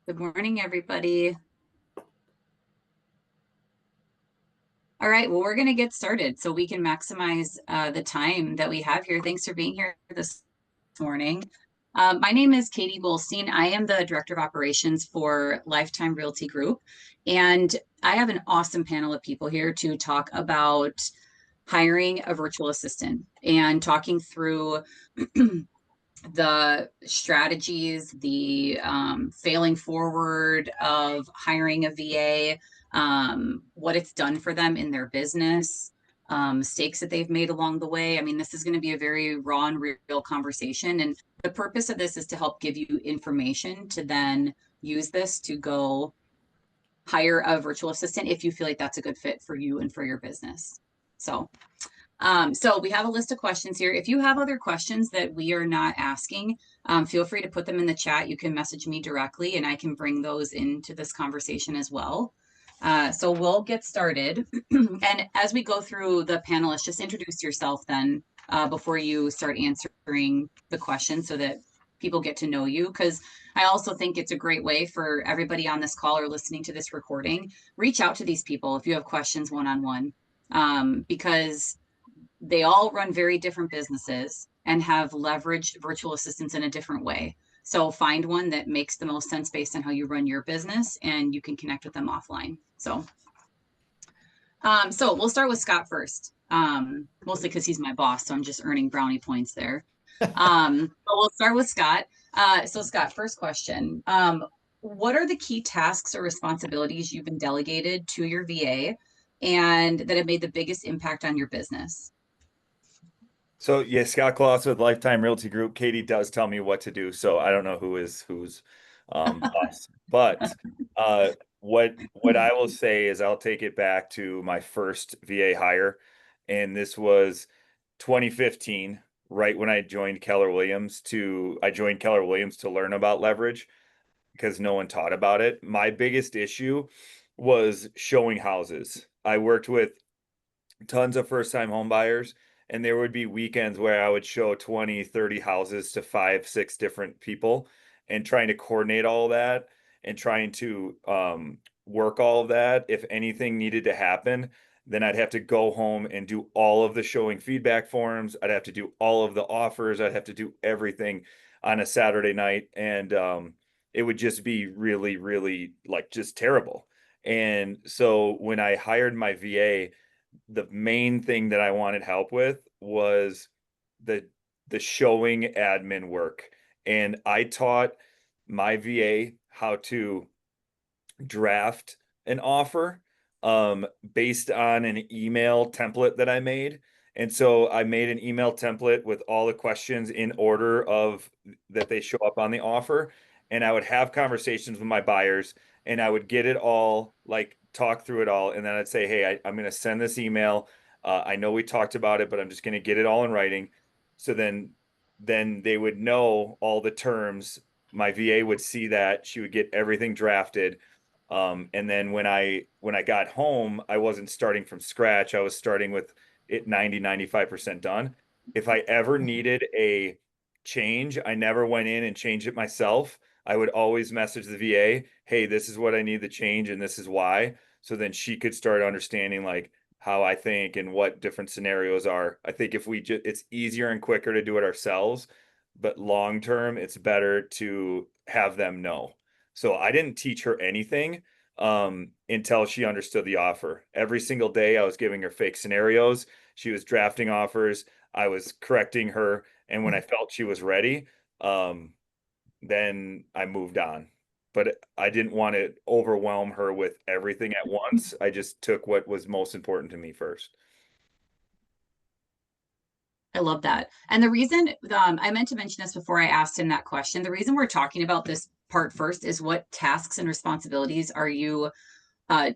Good morning, everybody. All right, well, we're going to get started so we can maximize the time that we have here. Thanks for being here this morning. My name is Katie Golsteyn. I am the Director of Operations for Lifetime Realty Group, and I have an awesome panel of people here to talk about hiring a virtual assistant and talking through the strategies, the failing forward of hiring a VA, what it's done for them in their business, mistakes that they've made along the way. I mean, this is going to be a very raw and real conversation. And the purpose of this is to help give you information to then use this to go hire a virtual assistant if you feel like that's a good fit for you and for your business. So we have a list of questions here. If you have other questions that we are not asking, feel free to put them in the chat. You can message me directly and I can bring those into this conversation as well. So we'll get started. And as we go through the panelists, just introduce yourself then before you start answering the questions so that people get to know you. Because I also think it's a great way for everybody on this call or listening to this recording, reach out to these people if you have questions one-on-one, because they all run very different businesses and have leveraged virtual assistants in a different way. So find one that makes the most sense based on how you run your business, and you can connect with them offline. So we'll start with Scott first, mostly because he's my boss, so I'm just earning brownie points there. But we'll start with Scott. So Scott, first question. What are the key tasks or responsibilities you've been delegated to your VA and that have made the biggest impact on your business? So yeah, Scott Klaas with Lifetime Realty Group. Katie does tell me what to do, so I don't know who is who's boss. But what I will say is I'll take it back to my first VA hire, and this was 2015, right when I joined Keller Williams to learn about leverage because no one taught about it. My biggest issue was showing houses. I worked with tons of first-time home buyers, and there would be weekends where I would show 20, 30 houses to five, six different people, and trying to coordinate all of that and trying to work all of that. If anything needed to happen, then I'd have to go home and do all of the showing feedback forms. I'd have to do all of the offers. I'd have to do everything on a Saturday night. And it would just be really, really like just terrible. And so when I hired my VA, the main thing that I wanted help with was the the showing admin work. And I taught my VA how to draft an offer based on an email template that I made. And so I made an email template with all the questions in order of that they show up on the offer. And I would have conversations with my buyers and I would get it all, like talk through it all. And then I'd say, hey, I'm going to send this email. I know we talked about it, but I'm just going to get it all in writing. So then they would know all the terms. My VA would see that. She would get everything drafted. And then when I got home, I wasn't starting from scratch. I was starting with it 95% done. If I ever needed a change, I never went in and changed it myself. I would always message the VA, hey, this is what I need to change and this is why. So then she could start understanding like how I think and what different scenarios are. I think if we just, it's easier and quicker to do it ourselves, but long term, it's better to have them know. So I didn't teach her anything until she understood the offer. Every single day, I was giving her fake scenarios. She was drafting offers. I was correcting her. And when I felt she was ready, um, then I moved on. But I didn't want to overwhelm her with everything at once. I just took what was most important to me first. I love that. And the reason I meant to mention this before I asked him that question, the reason we're talking about this part first is what tasks and responsibilities are you uh,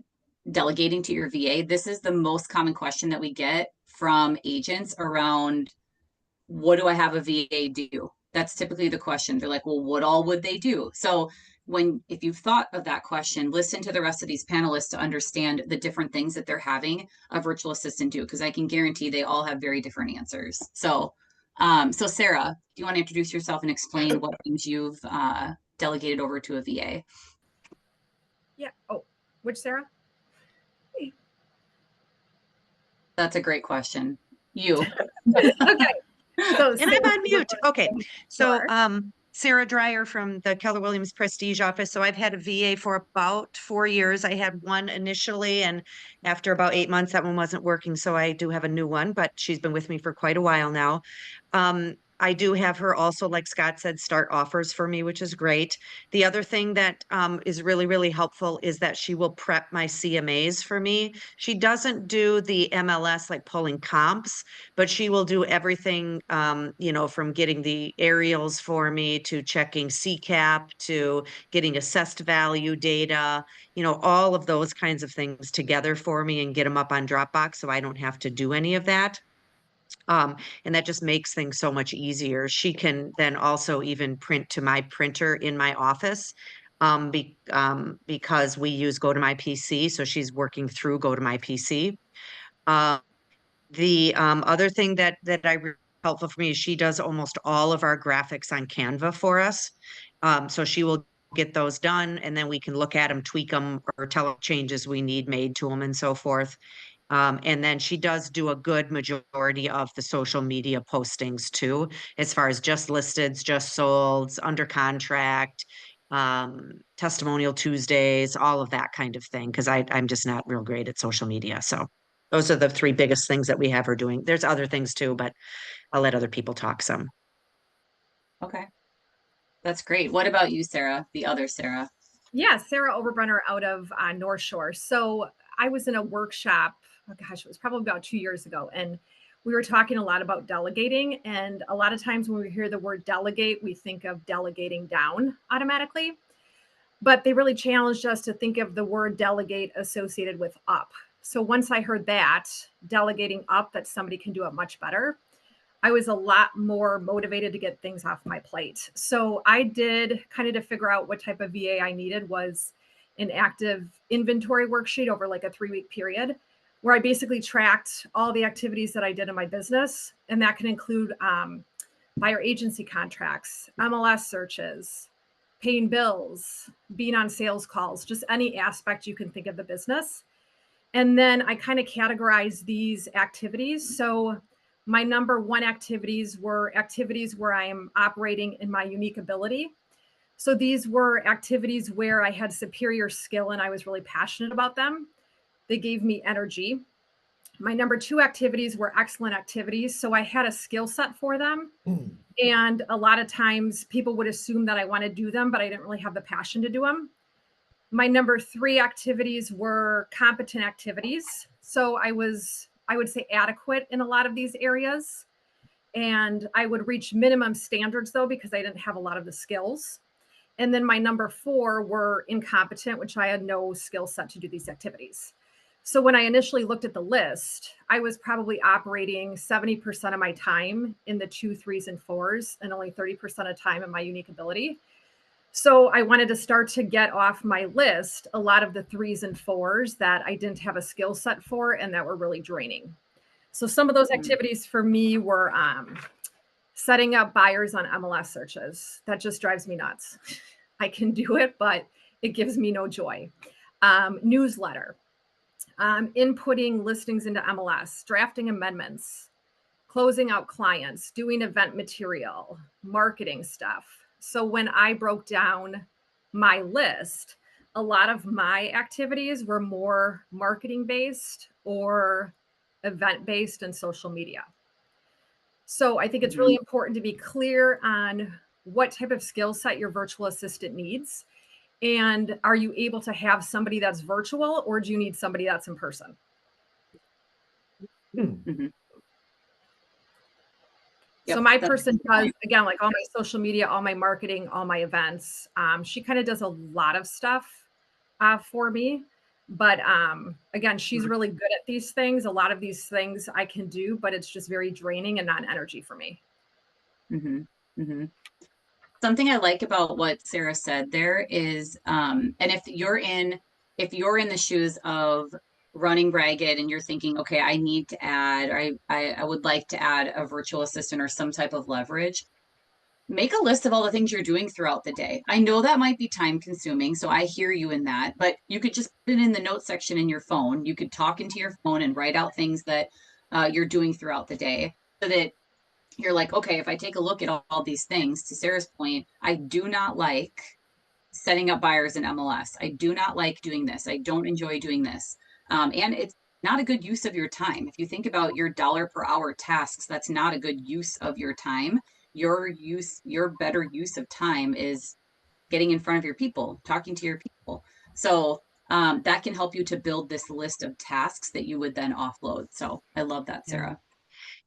delegating to your VA? This is the most common question that we get from agents around what do I have a VA do? That's typically the question. They're like, well, what all would they do? So if you've thought of that question, listen to the rest of these panelists to understand the different things that they're having a virtual assistant do, because I can guarantee they all have very different answers. So Sara, do you want to introduce yourself and explain what things you've delegated over to a VA? Yeah. Oh, which Sara? That's a great question. You. Okay. So And I'm on mute. Okay. So, Sure. Sara Dreyer from the Keller Williams Prestige office. So I've had a VA for about 4 years. I had one initially, and after about 8 months, that one wasn't working. So I do have a new one, but she's been with me for quite a while now. I do have her also, like Scott said, start offers for me, which is great. The other thing that is really, really helpful is that she will prep my CMAs for me. She doesn't do the MLS, like pulling comps, but she will do everything, from getting the aerials for me to checking CCAP to getting assessed value data, all of those kinds of things together for me and get them up on Dropbox so I don't have to do any of that. And that just makes things so much easier. She can then also even print to my printer in my office, because we use Go to My PC. So she's working through Go to My PC. The other thing that helpful for me is she does almost all of our graphics on Canva for us. So she will get those done, and then we can look at them, tweak them, or tell changes we need made to them, and so forth. And then she does do a good majority of the social media postings too, as far as just listeds, just solds, under contract, testimonial Tuesdays, all of that kind of thing. Because I'm just not real great at social media. So those are the three biggest things that we have her doing. There's other things too, but I'll let other people talk some. Okay. That's great. What about you, Sara? The other Sara? Yeah, Sara Oberbrunner out of North Shore. So I was in a workshop, oh gosh, it was probably about 2 years ago. And we were talking a lot about delegating. And a lot of times when we hear the word delegate, we think of delegating down automatically. But they really challenged us to think of the word delegate associated with up. So once I heard that, delegating up, that somebody can do it much better, I was a lot more motivated to get things off my plate. So I did kind of to figure out what type of VA I needed was an active inventory worksheet over like a 3-week period where I basically tracked all the activities that I did in my business. And that can include buyer agency contracts, MLS searches, paying bills, being on sales calls, just any aspect you can think of the business. And then I kind of categorize these activities. So my number one activities were activities where I am operating in my unique ability. So these were activities where I had superior skill and I was really passionate about them. They gave me energy. My number two activities were excellent activities. So I had a skill set for them. And a lot of times people would assume that I want to do them, but I didn't really have the passion to do them. My number three activities were competent activities. So I would say adequate in a lot of these areas. And I would reach minimum standards though, because I didn't have a lot of the skills. And then my number four were incompetent, which I had no skill set to do these activities. So when I initially looked at the list, I was probably operating 70% of my time in the 2, 3s, and 4s, and only 30% of time in my unique ability. So I wanted to start to get off my list a lot of the 3s and 4s that I didn't have a skill set for and that were really draining. So some of those activities for me were setting up buyers on MLS searches. That just drives me nuts. I can do it, but it gives me no joy. Newsletter, inputting listings into MLS, drafting amendments, closing out clients, doing event material, marketing stuff. So when I broke down my list, a lot of my activities were more marketing based or event based and social media. So I think it's really important to be clear on what type of skill set your virtual assistant needs. And are you able to have somebody that's virtual or do you need somebody that's in person? Mm-hmm. So my person does, again, like all my social media, all my marketing, all my events. She kind of does a lot of stuff for me. But again, she's really good at these things. A lot of these things I can do, but it's just very draining and not energy for me. Mm-hmm. Mm-hmm. Something I like about what Sara said there is, and if you're in the shoes of running Ragged and you're thinking, okay, I need to add, or I would like to add a virtual assistant or some type of leverage, make a list of all the things you're doing throughout the day. I know that might be time consuming, so I hear you in that, but you could just put it in the notes section in your phone. You could talk into your phone and write out things that you're doing throughout the day so that you're like, okay, if I take a look at all these things, to Sarah's point, I do not like setting up buyers in MLS. I do not like doing this. I don't enjoy doing this. And it's not a good use of your time. If you think about your dollar per hour tasks, that's not a good use of your time. Your better use of time is getting in front of your people, talking to your people. So that can help you to build this list of tasks that you would then offload. So I love that, Sarah.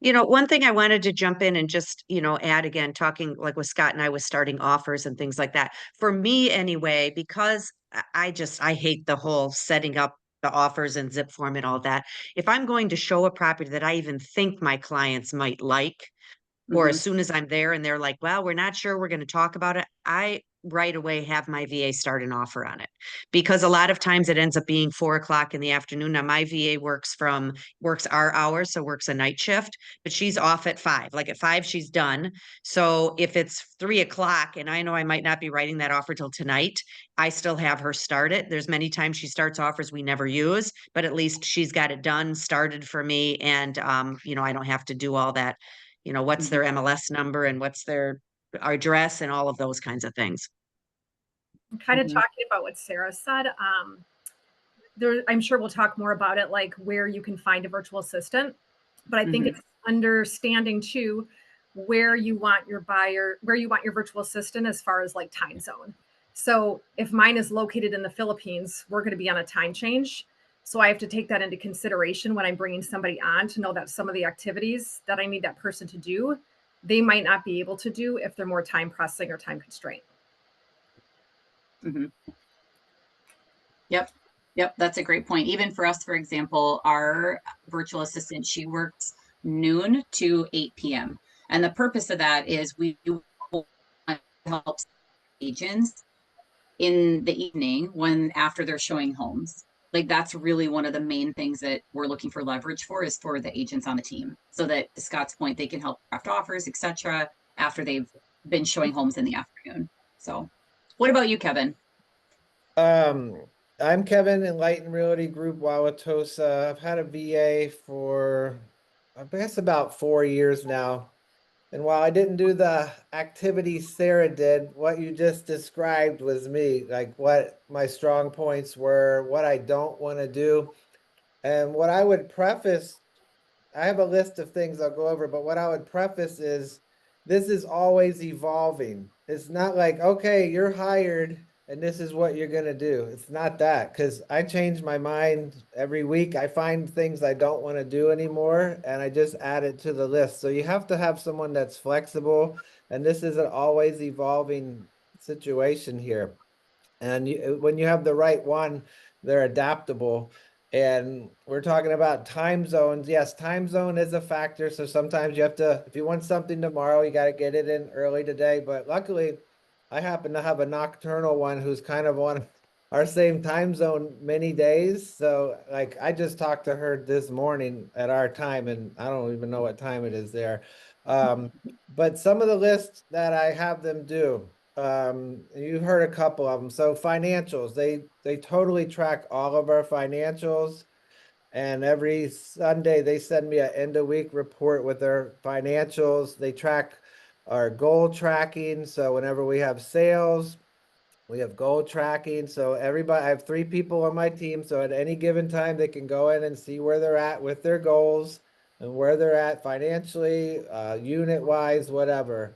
One thing I wanted to jump in and just, add again, talking like with Scott and I was starting offers and things like that. For me anyway, because I hate the whole setting up the offers and zip form and all that. If I'm going to show a property that I even think my clients might like, or as soon as I'm there and they're like, well, we're not sure, we're going to talk about it, I right away have my VA start an offer on it, because a lot of times it ends up being 4 o'clock in the afternoon. Now my VA works our hours, so works a night shift, but she's off at 5. Like at 5, she's done. So if it's 3 o'clock and I know I might not be writing that offer till tonight, I still have her start it. There's many times she starts offers we never use, but at least she's got it done, started for me. And I don't have to do all that, what's their MLS number and what's their address and all of those kinds of things. Kind of talking about what Sarah said. I'm sure we'll talk more about it, like where you can find a virtual assistant. But I think it's understanding too where you want your virtual assistant as far as like time zone. So if mine is located in the Philippines, we're going to be on a time change. So I have to take that into consideration when I'm bringing somebody on, to know that some of the activities that I need that person to do, they might not be able to do if they're more time pressing or time constrained. Yep, that's a great point. Even for us, for example, our virtual assistant, she works noon to 8 p.m. And the purpose of that is we want to help agents in the evening after they're showing homes. Like that's really one of the main things that we're looking for leverage for, is for the agents on the team, so that, to Scott's point, they can help craft offers, etc., after they've been showing homes in the afternoon. So what about you, Kevin? I'm Kevin, Enlighten Realty Group, Wauwatosa. I've had a VA for, I guess, about 4 years now. And while I didn't do the activities Sarah did, what you just described was me, like what my strong points were, what I don't want to do. And what I would preface, I have a list of things I'll go over, but what I would preface is this is always evolving. It's not like, okay, you're hired and this is what you're going to do. It's not that, because I change my mind every week. I find things I don't want to do anymore, and I just add it to the list. So you have to have someone that's flexible, and this is an always evolving situation here. And when you have the right one, they're adaptable. And we're talking about time zones. Yes, time zone is a factor. So sometimes you have to, if you want something tomorrow, you got to get it in early today. But luckily, I happen to have a nocturnal one who's kind of on our same time zone many days. So like I just talked to her this morning at our time, and I don't even know what time it is there. But some of the lists that I have them do, you've heard a couple of them. So financials, they totally track all of our financials. And every Sunday they send me an end of week report with their financials. They track our goal tracking. So whenever we have sales, we have goal tracking. So everybody, I have 3 people on my team. So at any given time, they can go in and see where they're at with their goals and where they're at financially, unit wise, whatever.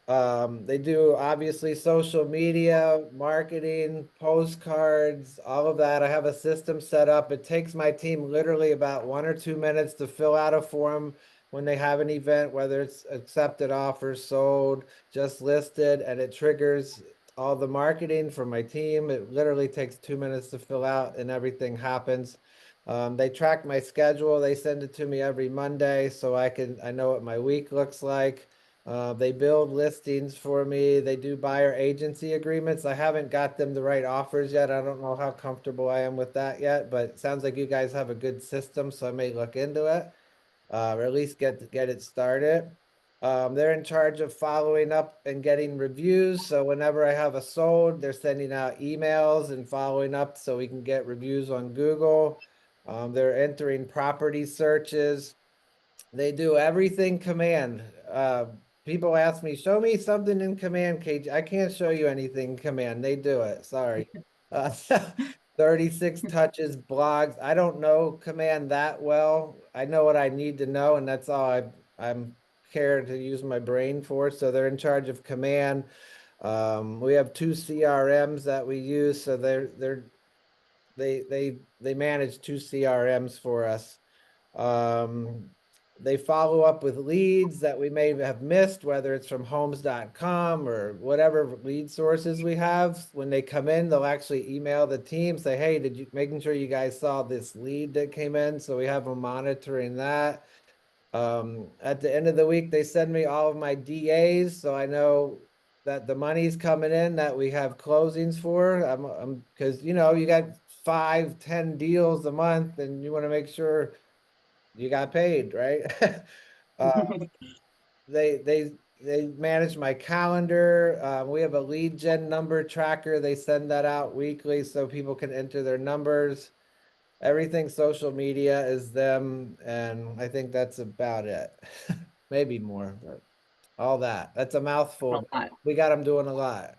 They do obviously social media, marketing, postcards, all of that. I have a system set up. It takes my team literally about 1 or 2 minutes to fill out a form when they have an event, whether it's accepted offers, sold, just listed, and it triggers all the marketing from my team. It literally takes 2 minutes to fill out and everything happens. They track my schedule. They send it to me every Monday so I know what my week looks like. They build listings for me. They do buyer agency agreements. I haven't got them the right offers yet. I don't know how comfortable I am with that yet, but it sounds like you guys have a good system, so I may look into it, or at least get it started. They're in charge of following up and getting reviews. So whenever I have a sold, they're sending out emails and following up so we can get reviews on Google. They're entering property searches. They do everything command. People ask me, show me something in command, KJ. I can't show you anything in command. They do it. Sorry. 36 touches, blogs. I don't know command that well. I know what I need to know, and that's all I'm care to use my brain for. So they're in charge of command. We have 2 CRMs that we use, so they manage 2 CRMs for us. They follow up with leads that we may have missed, whether it's from homes.com or whatever lead sources we have. When they come in, they'll actually email the team, say, hey, making sure you guys saw this lead that came in. So we have them monitoring that. At the end of the week, they send me all of my DAs, so I know that the money's coming in that we have closings for. Because you got 5-10 deals a month, and you want to make sure you got paid, right? They manage my calendar. We have a lead gen number tracker. They send that out weekly so people can enter their numbers. Everything social media is them, and I think that's about it. Maybe more, but all that. That's a mouthful. We got them doing a lot.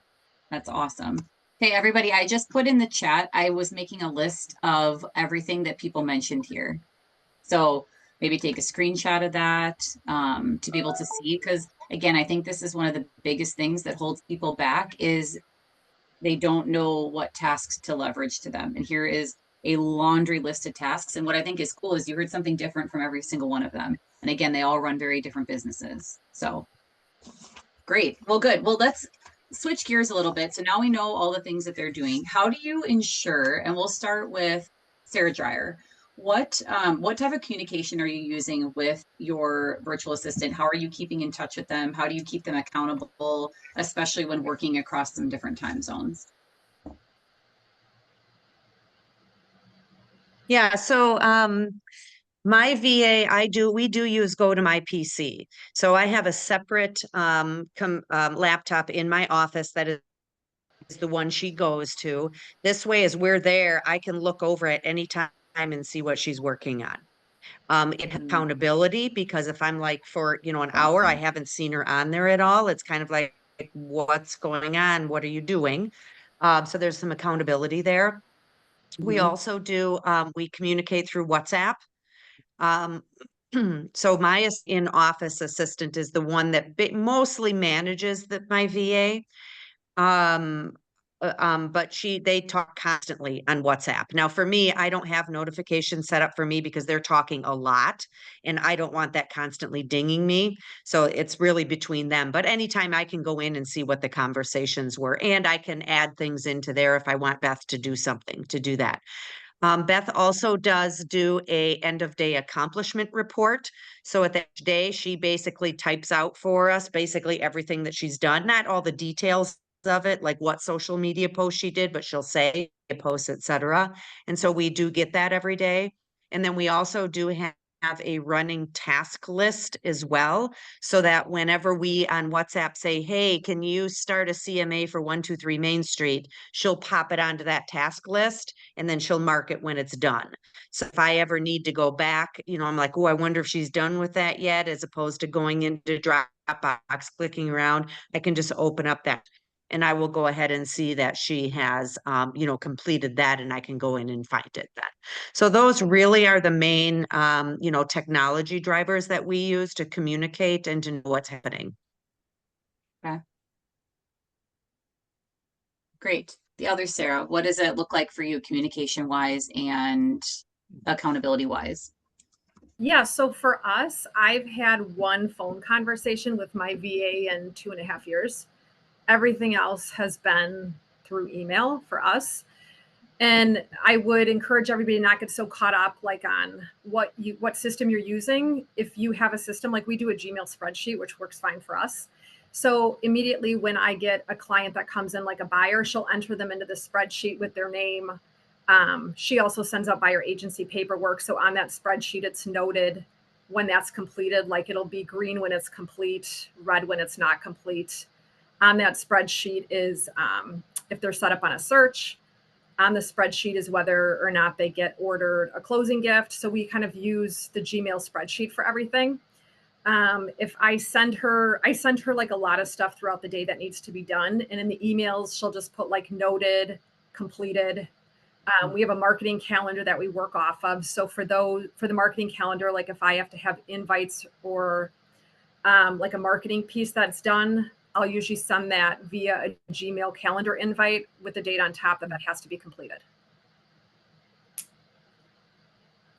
That's awesome. Hey, everybody, I just put in the chat, I was making a list of everything that people mentioned here. So maybe take a screenshot of that to be able to see, because again, I think this is one of the biggest things that holds people back is they don't know what tasks to leverage to them. And here is a laundry list of tasks. And what I think is cool is you heard something different from every single one of them. And again, they all run very different businesses. So great. Well, good. Well, let's switch gears a little bit. So now we know all the things that they're doing. How do you ensure, and we'll start with Sara Dreyer, what type of communication are you using with your virtual assistant? How are you keeping in touch with them? How do you keep them accountable, especially when working across some different time zones? Yeah, so my VA, we do use Go to My PC. So I have a separate laptop in my office that is the one she goes to. This way, as we're there, I can look over at any time and see what she's working on. Accountability, because if I'm like for, an hour, I haven't seen her on there at all. It's kind of like, what's going on? What are you doing? So there's some accountability there. We also do, we communicate through WhatsApp. So my in-office assistant is the one that mostly manages my VA. But they talk constantly on WhatsApp. Now for me, I don't have notifications set up for me because they're talking a lot and I don't want that constantly dinging me. So it's really between them. But anytime I can go in and see what the conversations were, and I can add things into there if I want Beth to do something, to do that. Beth also does do a end of day accomplishment report. So at the day, she basically types out for us basically everything that she's done, not all the details of it, like what social media post she did, but she'll say posts, etc. And so we do get that every day. And then we also do have a running task list as well, so that whenever we on WhatsApp say, hey, can you start a CMA for 123 Main Street, she'll pop it onto that task list and then she'll mark it when it's done. So if I ever need to go back, I'm like, oh, I wonder if she's done with that yet, as opposed to going into Dropbox, clicking around, I can just open up that and I will go ahead and see that she has, completed that, and I can go in and find it then. So those really are the main, technology drivers that we use to communicate and to know what's happening. Okay. Great. The other Sara, what does it look like for you communication wise and accountability wise? Yeah, so for us, I've had one phone conversation with my VA in 2.5 years. Everything else has been through email for us. And I would encourage everybody to not get so caught up like on what system you're using. If you have a system, like we do a Gmail spreadsheet, which works fine for us. So immediately when I get a client that comes in like a buyer, she'll enter them into the spreadsheet with their name. She also sends out buyer agency paperwork. So on that spreadsheet, it's noted when that's completed. Like it'll be green when it's complete, red when it's not complete. On that spreadsheet is if they're set up on a search. On the spreadsheet is whether or not they get ordered a closing gift. So we kind of use the Gmail spreadsheet for everything. If I send her like a lot of stuff throughout the day that needs to be done. And in the emails, she'll just put like noted, completed. We have a marketing calendar that we work off of. So for the marketing calendar, like if I have to have invites or like a marketing piece that's done, I'll usually send that via a Gmail calendar invite with the date on top that has to be completed.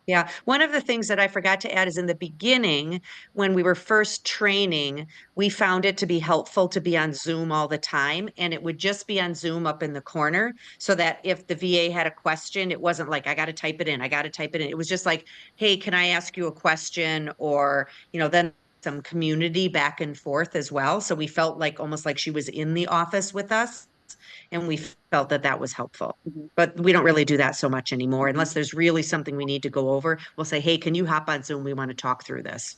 Yeah. One of the things that I forgot to add is in the beginning, when we were first training, we found it to be helpful to be on Zoom all the time. And it would just be on Zoom up in the corner so that if the VA had a question, it wasn't like, I got to type it in. I got to type it in. It was just like, hey, can I ask you a question? Or, then some community back and forth as well. So we felt like almost like she was in the office with us. And we felt that that was helpful. But we don't really do that so much anymore. Unless there's really something we need to go over, we'll say, hey, can you hop on Zoom? We want to talk through this.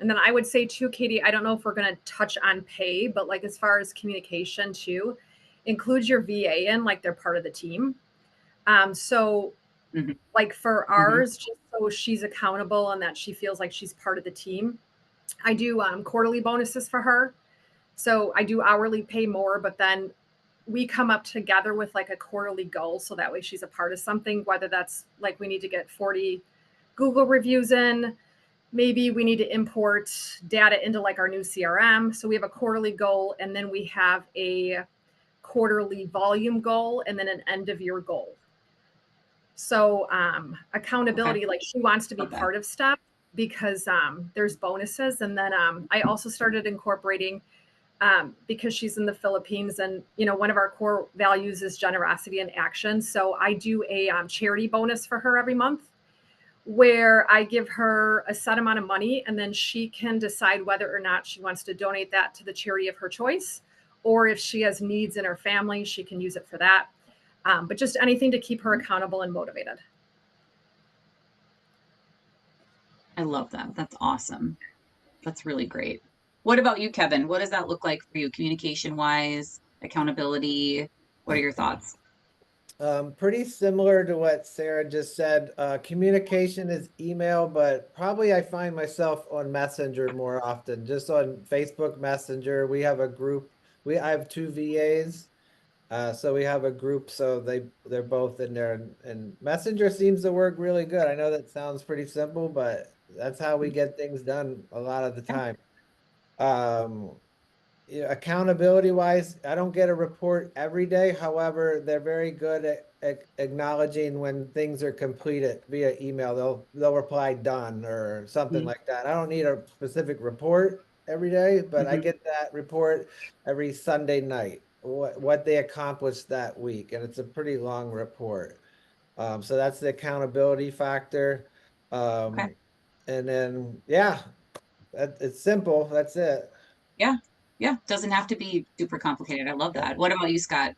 And then I would say too, Katie, I don't know if we're going to touch on pay, but like as far as communication too, include your VA in, like they're part of the team. So like for ours, just so she's accountable and that she feels like she's part of the team, I do quarterly bonuses for her. So I do hourly pay more, but then we come up together with like a quarterly goal. So that way she's a part of something, whether that's like we need to get 40 Google reviews in, maybe we need to import data into like our new CRM. So we have a quarterly goal, and then we have a quarterly volume goal, and then an end of year goal. So accountability, like she wants to be part of stuff because there's bonuses. And then I also started incorporating because she's in the Philippines, and one of our core values is generosity and action. So I do a charity bonus for her every month, where I give her a set amount of money, and then she can decide whether or not she wants to donate that to the charity of her choice, or if she has needs in her family, she can use it for that. But just anything to keep her accountable and motivated. I love that. That's awesome. That's really great. What about you, Kevin? What does that look like for you, communication wise, accountability? What are your thoughts? Pretty similar to what Sara just said. Communication is email, but probably I find myself on Messenger more often, just on Facebook Messenger. We have a group. I have 2 VAs. So we have a group, so they're both in there, and Messenger seems to work really good. I know that sounds pretty simple, but that's how we get things done a lot of the time. Accountability wise, I don't get a report every day. However, they're very good at acknowledging when things are completed via email. They'll reply done or something like that. I don't need a specific report every day, but I get that report every Sunday night, what they accomplished that week, and it's a pretty long report. So that's the accountability factor. And then it's simple. That's it. Yeah. Yeah. Doesn't have to be super complicated. I love that. What about you, Scott?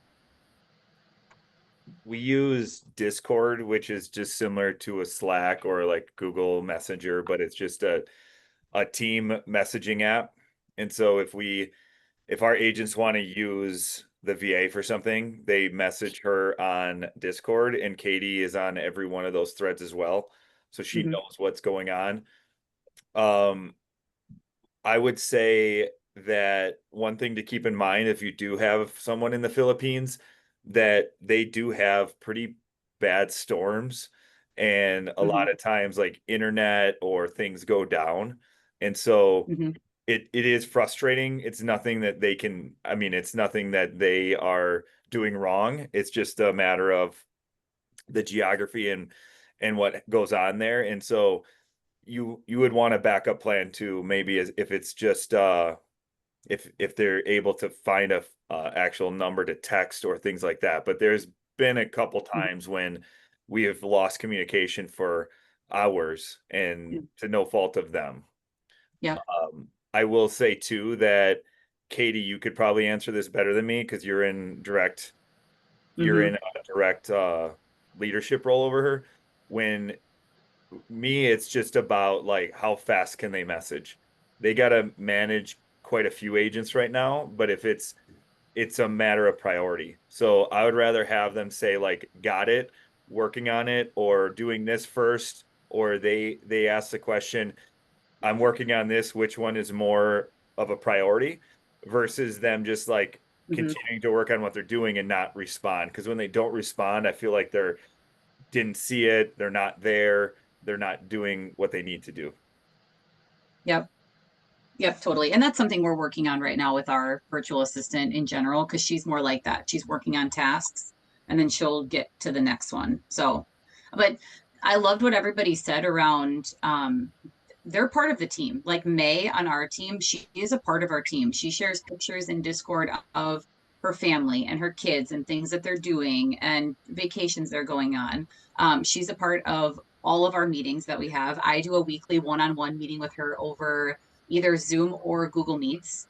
We use Discord, which is just similar to a Slack or like Google Messenger, but it's just a team messaging app. And so if our agents want to use the VA for something, they message her on Discord, and Katie is on every one of those threads as well. So she knows what's going on. I would say that one thing to keep in mind if you do have someone in the Philippines, that they do have pretty bad storms, and a lot of times like internet or things go down. And so it is frustrating. It's nothing that it's nothing that they are doing wrong. It's just a matter of the geography and what goes on there. And so you would want a backup plan too, maybe if it's just if they're able to find a actual number to text or things like that. But there's been a couple times when we have lost communication for hours, and to no fault of them. Yeah. I will say too that Katie, you could probably answer this better than me because you're in a direct leadership role over her. When me, it's just about like how fast can they message. They got to manage quite a few agents right now, but if it's a matter of priority. So I would rather have them say like, got it, working on it, or doing this first, or they ask the question, I'm working on this, which one is more of a priority, versus them just like Mhm. continuing to work on what they're doing and not respond. Because when they don't respond, I feel like they're didn't see it, they're not there, they're not doing what they need to do. Yep. Yep, totally. And that's something we're working on right now with our virtual assistant in general, because she's more like that. She's working on tasks and then she'll get to the next one. So, but I loved what everybody said around they're part of the team. Like May on our team, she is a part of our team. She shares pictures in Discord of her family and her kids and things that they're doing and vacations they're going on. She's a part of all of our meetings that we have. I do a weekly one-on-one meeting with her over either Zoom or Google Meets.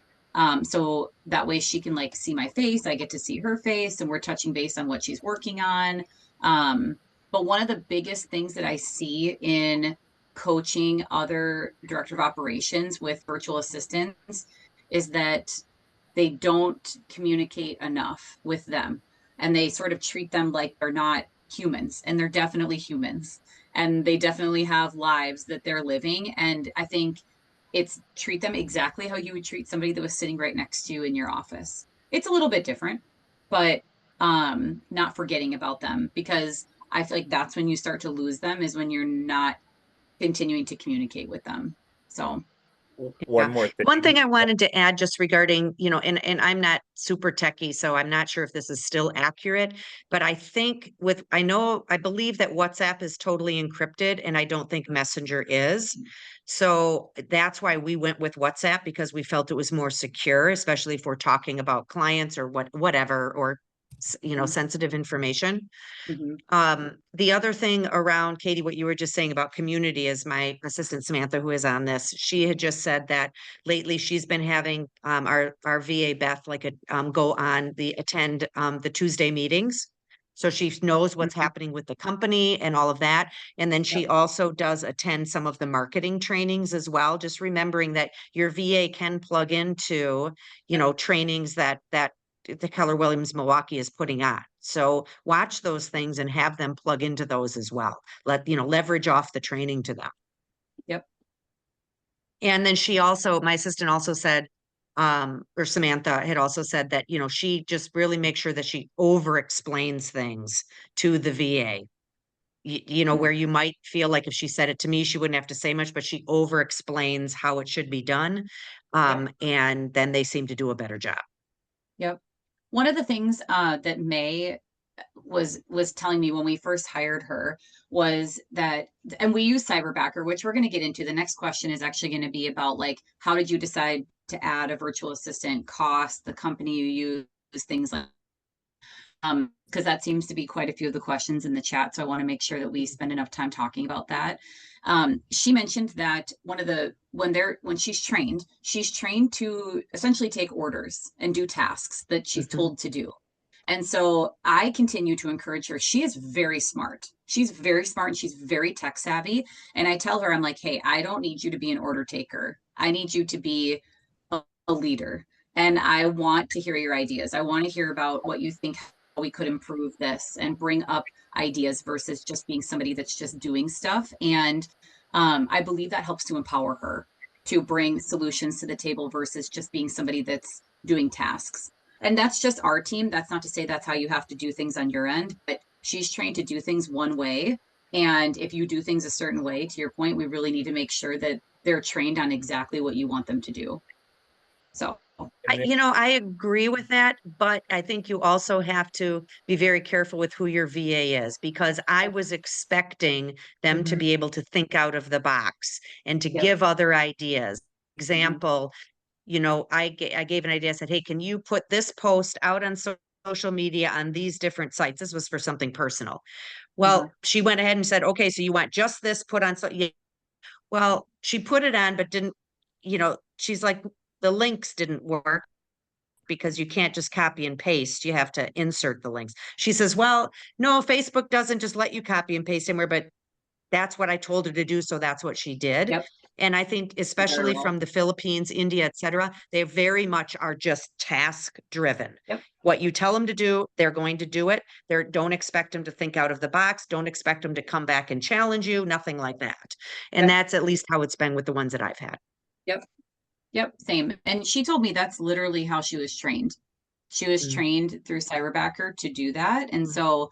So that way she can like see my face, I get to see her face, and we're touching base on what she's working on. But one of the biggest things that I see in coaching other director of operations with virtual assistants is that they don't communicate enough with them, and they sort of treat them like they're not humans, and they're definitely humans, and they definitely have lives that they're living. And I think it's treat them exactly how you would treat somebody that was sitting right next to you in your office. It's a little bit different, but not forgetting about them, because I feel like that's when you start to lose them, is when you're not continuing to communicate with them. So One more thing. One thing I wanted to add just regarding, and I'm not super techie, so I'm not sure if this is still accurate, but I think I believe that WhatsApp is totally encrypted and I don't think Messenger is. So that's why we went with WhatsApp, because we felt it was more secure, especially if we're talking about clients or whatever, or sensitive information. mhm. The other thing around, Katie, what you were just saying about community, is my assistant Samantha, who is on this, she had just said that lately she's been having our VA Beth go on attend the Tuesday meetings. So she knows what's happening with the company and all of that. And then she also does attend some of the marketing trainings as well, just remembering that your VA can plug into, trainings that the Keller Williams Milwaukee is putting on. So watch those things and have them plug into those as well. Leverage off the training to them. Yep. And then my assistant also said, or Samantha had also said that, she just really makes sure that she over explains things to the VA. Where you might feel like if she said it to me, she wouldn't have to say much, but she over explains how it should be done. And then they seem to do a better job. Yep. One of the things that May was telling me when we first hired her was that, and we use Cyberbacker, which we're going to get into. The next question is actually going to be about like, how did you decide to add a virtual assistant, cost, the company you use, things like because that seems to be quite a few of the questions in the chat. So I want to make sure that we spend enough time talking about that. She mentioned that when she's trained to essentially take orders and do tasks that she's told to do. And so I continue to encourage her. She is very smart. She's very smart and she's very tech savvy. And I tell her, I'm like, hey, I don't need you to be an order taker. I need you to be a leader. And I want to hear your ideas. I want to hear about what you think we could improve this and bring up ideas versus just being somebody that's just doing stuff. And I believe that helps to empower her to bring solutions to the table versus just being somebody that's doing tasks. And that's just our team. That's not to say that's how you have to do things on your end, but she's trained to do things one way. And if you do things a certain way, to your point, we really need to make sure that they're trained on exactly what you want them to do. So I agree with that, but I think you also have to be very careful with who your VA is, because I was expecting them to be able to think out of the box and to give other ideas. Example, I gave an idea. I said, hey, can you put this post out on social media on these different sites? This was for something personal. Well, she went ahead and said, okay, so you want just this put on. So yeah. Well, she put it on, but didn't, she's like, the links didn't work because you can't just copy and paste. You have to insert the links. She says, well, no, Facebook doesn't just let you copy and paste anywhere, but that's what I told her to do. So that's what she did. Yep. And I think especially well. from the Philippines, India, et cetera, they very much are just task driven. Yep. What you tell them to do, they're going to do it. Don't expect them to think out of the box. Don't expect them to come back and challenge you. Nothing like that. And Yep. that's at least how it's been with the ones that I've had. Yep. Yep. Same. And she told me that's literally how she was trained. She was Mm. trained through Cyberbacker to do that. And Mm. so,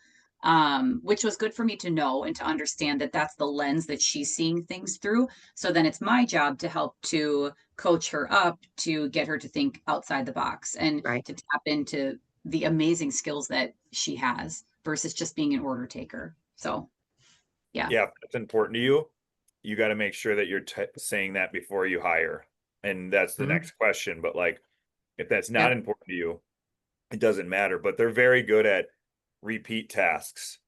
which was good for me to know and to understand that that's the lens that she's seeing things through. So then it's my job to help to coach her up to get her to think outside the box and Right. to tap into the amazing skills that she has versus just being an order taker. So, yeah. Yeah, if that's important to you. You got to make sure that you're saying that before you hire. And that's the Mhm. next question. But like, if that's not Yep. important to you, it doesn't matter. But they're very good at repeat tasks.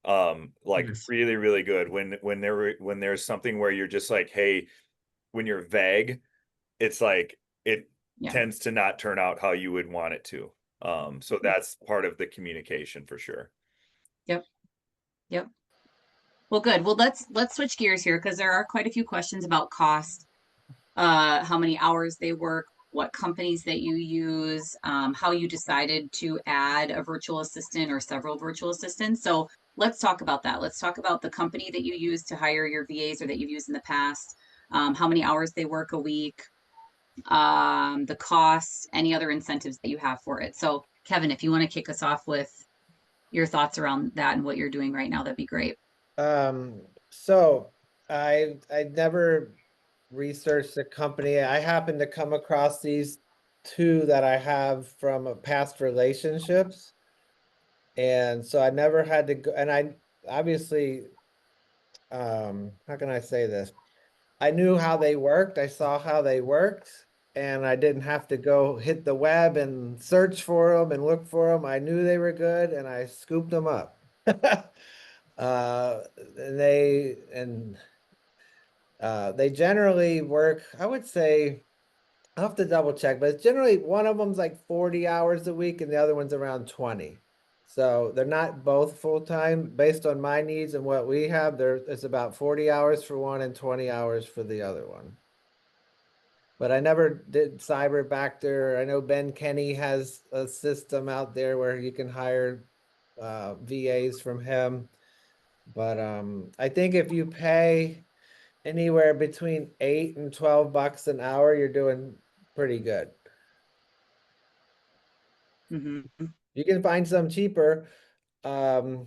Like Yes. really, really good. When there's something where you're just like, hey, when you're vague, it's like it Yeah. tends to not turn out how you would want it to. So that's part of the communication for sure. Yep. Yep. Well, good. Well, let's switch gears here because there are quite a few questions about cost, how many hours they work, what companies that you use, how you decided to add a virtual assistant or several virtual assistants. So let's talk about that. Let's talk about the company that you use to hire your VAs or that you've used in the past, how many hours they work a week, the costs, any other incentives that you have for it. So Kevin, if you want to kick us off with your thoughts around that and what you're doing right now, that'd be great. So I never researched the company. I happened to come across these two that I have from past relationships. And so I never had to go, and I obviously, how can I say this? I knew how they worked. I saw how they worked, and I didn't have to go hit the web and search for them and look for them. I knew they were good, and I scooped them up. And they generally work, I would say, I'll have to double check, but it's generally one of them's like 40 hours a week and the other one's around 20. So they're not both full-time. Based on my needs and what we have, it's about 40 hours for one and 20 hours for the other one. But I never did Cyberbacter. I know Ben Kenny has a system out there where you can hire VAs from him. But I think if you pay anywhere between $8 and $12 an hour, you're doing pretty good. Mm-hmm. You can find some cheaper, but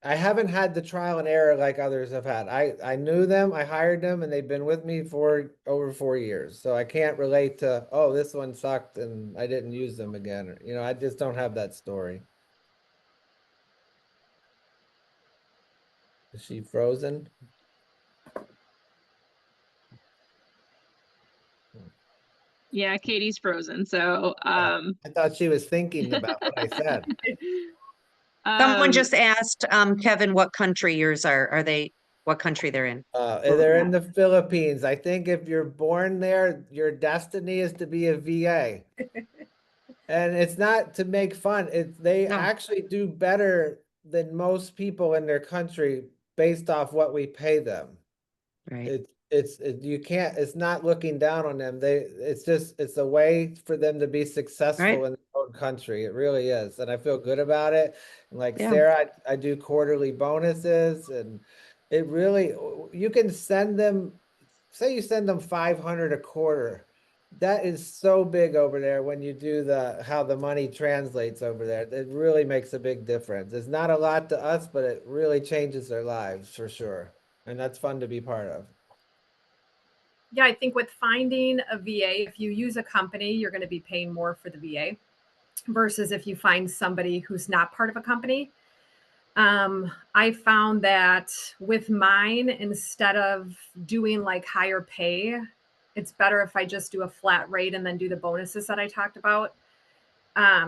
I haven't had the trial and error like others have had. I knew them, I hired them, and they've been with me for over 4 years. So I can't relate to, oh, this one sucked and I didn't use them again. Or, I just don't have that story. Is she frozen? Yeah, Katie's frozen. So I thought she was thinking about what I said. Someone just asked, Kevin, what country yours are. What country they're in? They're in the Philippines. I think if you're born there, your destiny is to be a VA. And it's not to make fun. They No. actually do better than most people in their country based off what we pay them. Right. It's not looking down on them. It's a way for them to be successful Right. in their own country. It really is. And I feel good about it. And like Yeah. Sarah, I do quarterly bonuses, and it really, you can send them, say you send them 500 a quarter. That is so big over there when you do how the money translates over there. It really makes a big difference. It's not a lot to us, but it really changes their lives for sure. And that's fun to be part of. Yeah, I think with finding a VA, if you use a company, you're going to be paying more for the VA versus if you find somebody who's not part of a company. I found that with mine, instead of doing like higher pay, it's better if I just do a flat rate and then do the bonuses that I talked about.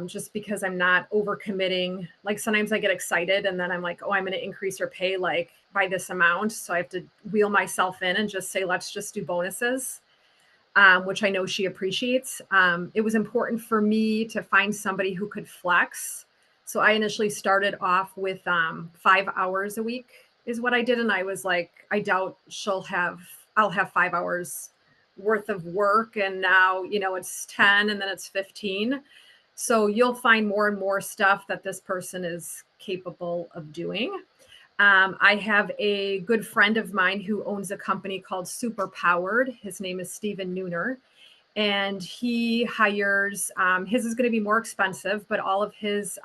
Just because I'm not overcommitting. Like sometimes I get excited and then I'm like, oh, I'm going to increase your pay like by this amount. So I have to wheel myself in and just say, let's just do bonuses, which I know she appreciates. It was important for me to find somebody who could flex. So I initially started off with 5 hours a week is what I did. And I was like, I doubt I'll have 5 hours worth of work. And now, it's 10 and then it's 15. So you'll find more and more stuff that this person is capable of doing. I have a good friend of mine who owns a company called Super Powered. His name is Stephen Nooner. And he hires, his is going to be more expensive, but all of his,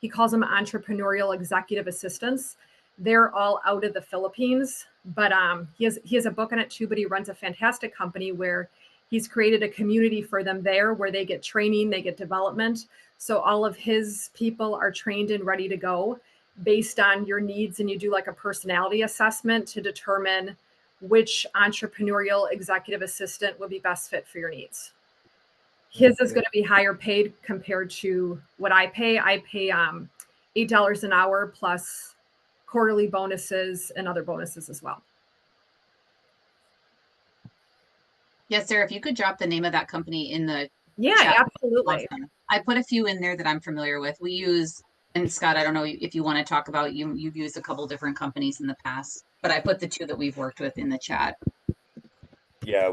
he calls them entrepreneurial executive assistants. They're all out of the Philippines, but he has a book on it too, but he runs a fantastic company where he's created a community for them there where they get training, they get development. So all of his people are trained and ready to go based on your needs. And you do like a personality assessment to determine which entrepreneurial executive assistant will be best fit for your needs. His is going to be higher paid compared to what I pay. I pay $8 an hour plus quarterly bonuses and other bonuses as well. Yes, Sarah, if you could drop the name of that company in the Yeah, chat. absolutely. Awesome. I put a few in there that I'm familiar with. We use, and Scott, I don't know if you want to talk about, you've used a couple different companies in the past, but I put the two that we've worked with in the chat. Yeah,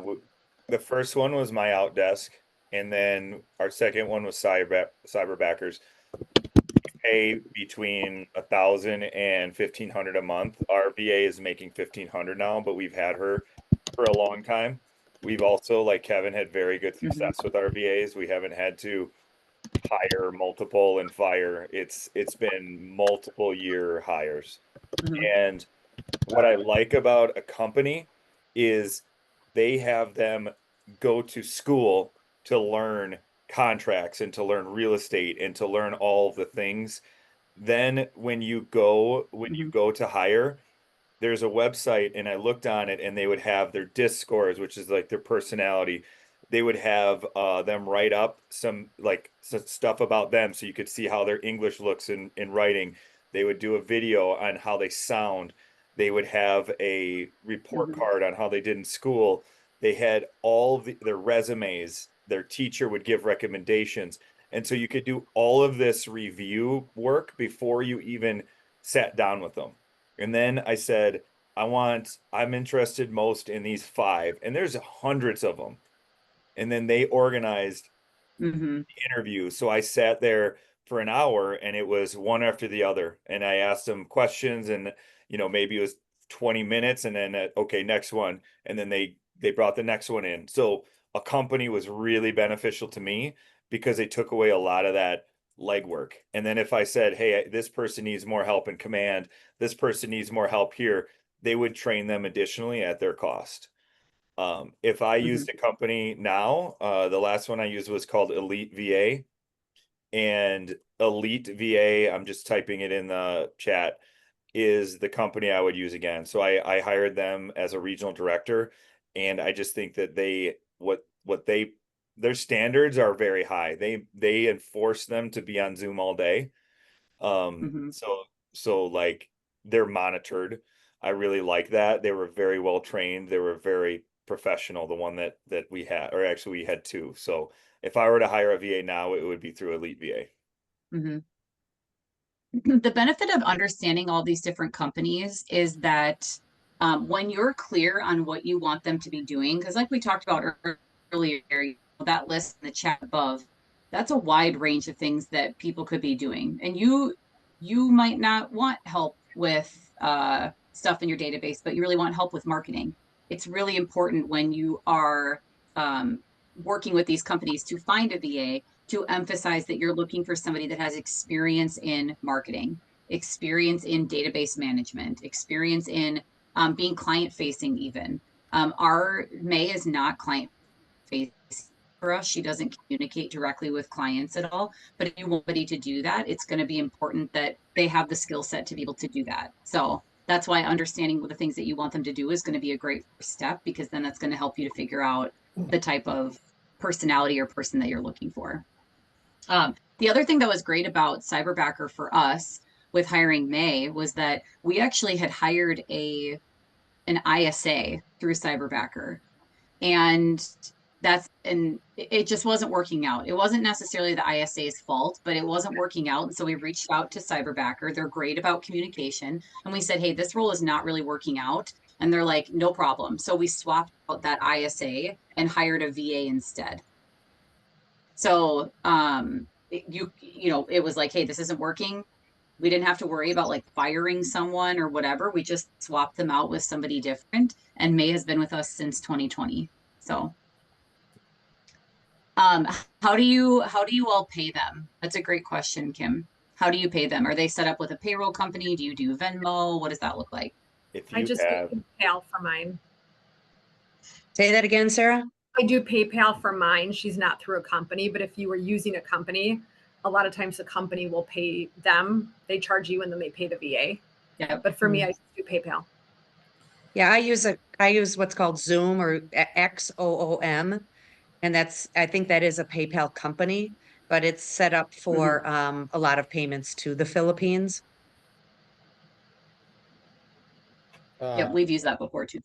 the first one was My Outdesk, and then our second one was Cyberbackers. We pay between 1,000 and 1,500 a month. Our VA is making 1,500 now, but we've had her for a long time. We've also, like Kevin, had very good success with our VAs. We haven't had to hire multiple and fire. It's been multiple year hires. And what I like about a company is they have them go to school to learn contracts and to learn real estate and to learn all of the things. Then when you go to hire, there's a website, and I looked on it, and they would have their DISC scores, which is like their personality. They would have them write up some stuff about them so you could see how their English looks in writing. They would do a video on how they sound. They would have a report card on how they did in school. They had all of their resumes. Their teacher would give recommendations. And so you could do all of this review work before you even sat down with them. And then I said, I'm interested most in these 5, and there's hundreds of them. And then they organized the interview. So I sat there for an hour, and it was one after the other. And I asked them questions, and maybe it was 20 minutes, and then okay, next one. And then they brought the next one in. So a company was really beneficial to me because they took away a lot of that legwork. And then if I said, hey, this person needs more help in command, this person needs more help here, they would train them additionally at their cost. If I used a company now, the last one I used was called Elite VA. And Elite VA, I'm just typing it in the chat, is the company I would use again. So I hired them as a regional director, and I just think that their standards are very high. They enforce them to be on Zoom all day. So like they're monitored. I really like that. They were very well trained. They were very professional. The one that we had, or actually we had 2. So if I were to hire a VA now, it would be through Elite VA. The benefit of understanding all these different companies is that when you're clear on what you want them to be doing, because like we talked about earlier, that list in the chat above, that's a wide range of things that people could be doing. And you might not want help with stuff in your database, but you really want help with marketing. It's really important when you are working with these companies to find a VA to emphasize that you're looking for somebody that has experience in marketing, experience in database management, experience in being client facing even. Our May is not client facing for us. She doesn't communicate directly with clients at all. But if you want somebody to do that, it's going to be important that they have the skill set to be able to do that. So that's why understanding what the things that you want them to do is going to be a great step, because then that's going to help you to figure out the type of personality or person that you're looking for. The other thing that was great about Cyberbacker for us with hiring May was that we actually had hired an ISA through Cyberbacker. And and it just wasn't working out. It wasn't necessarily the ISA's fault, but it wasn't working out. And so we reached out to Cyberbacker. They're great about communication. And we said, hey, this role is not really working out. And they're like, no problem. So we swapped out that ISA and hired a VA instead. So it was like, hey, this isn't working. We didn't have to worry about like firing someone or whatever. We just swapped them out with somebody different. And May has been with us since 2020. So how do you all pay them? That's a great question, Kim. How do you pay them? Are they set up with a payroll company? Do you do Venmo? What does that look like? If I you just have, do PayPal for mine. Say that again, Sarah. I do PayPal for mine. She's not through a company, but if you were using a company, a lot of times the company will pay them. They charge you and then they pay the VA. Yeah. But for me, I do PayPal. Yeah, I use what's called Zoom or XOOM. And I think that is a PayPal company, but it's set up for a lot of payments to the Philippines. Yep, we've used that before too.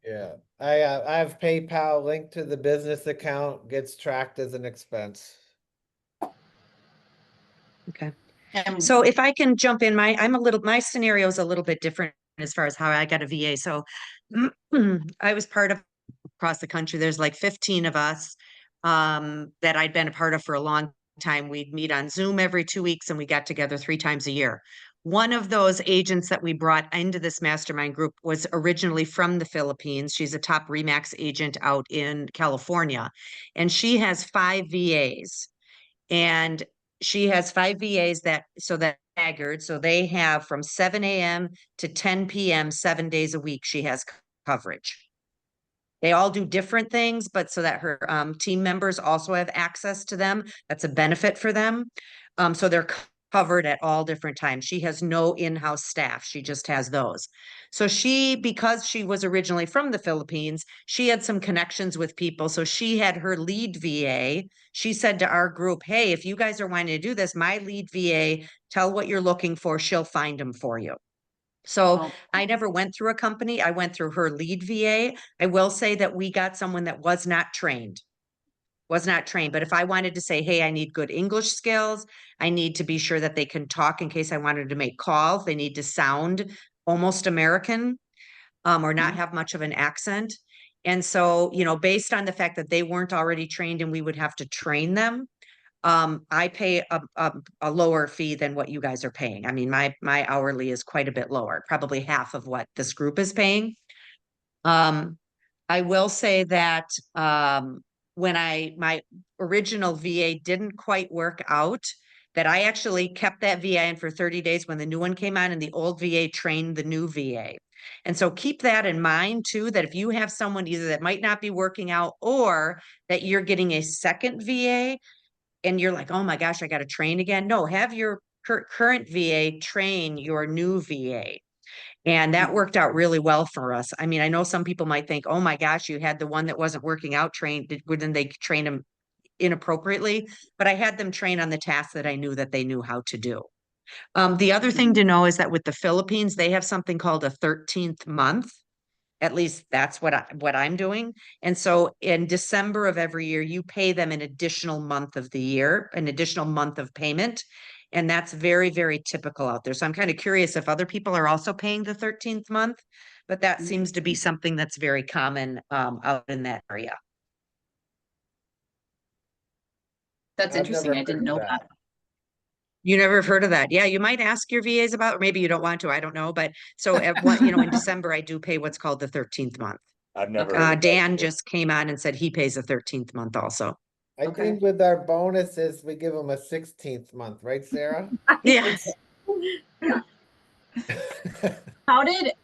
Yeah, I have PayPal linked to the business account, gets tracked as an expense. Okay. And So if I can jump in, my scenario is a little bit different as far as how I got a VA. So I was part of across the country. There's like 15 of us that I'd been a part of for a long time. We'd meet on Zoom every 2 weeks and we got together 3 times a year. One of those agents that we brought into this mastermind group was originally from the Philippines. She's a top REMAX agent out in California, and she has 5 VAs. And she has 5 VAs that staggered. So they have from 7 a.m. to 10 p.m., 7 days a week, she has coverage. They all do different things, but so that her team members also have access to them. That's a benefit for them. So they're covered at all different times. She has no in-house staff. She just has those. So because she was originally from the Philippines, she had some connections with people. So she had her lead VA. She said to our group, hey, if you guys are wanting to do this, my lead VA, tell what you're looking for. She'll find them for you. So I never went through a company. I went through her lead VA. I will say that we got someone that was not trained. But if I wanted to say, hey, I need good English skills, I need to be sure that they can talk in case I wanted to make calls. They need to sound almost American or not have much of an accent. And so, based on the fact that they weren't already trained and we would have to train them, I pay a lower fee than what you guys are paying. I mean, my hourly is quite a bit lower, probably half of what this group is paying. I will say that when my original VA didn't quite work out, that I actually kept that VA in for 30 days when the new one came on, and the old VA trained the new VA. And so keep that in mind too, that if you have someone either that might not be working out or that you're getting a second VA, and you're like, oh my gosh, I got to train again. No, have your current VA train your new VA. And that worked out really well for us. I mean, I know some people might think, oh my gosh, you had the one that wasn't working out trained. Wouldn't they train them inappropriately? But I had them train on the tasks that I knew that they knew how to do. The other thing to know is that with the Philippines, they have something called a 13th month. At least that's what I'm doing. And so in December of every year, you pay them an additional month of the year, an additional month of payment. And that's very, very typical out there. So I'm kind of curious if other people are also paying the 13th month, but that seems to be something that's very common out in that area. That's interesting. I didn't know that. You never have heard of that. Yeah, you might ask your VAs about, or maybe you don't want to, I don't know. But so in December, I do pay what's called the 13th month. I've never heard of Dan that. just came on and said he pays the 13th month also. I think with our bonuses, we give them a 16th month, right, Sarah? Yes. How did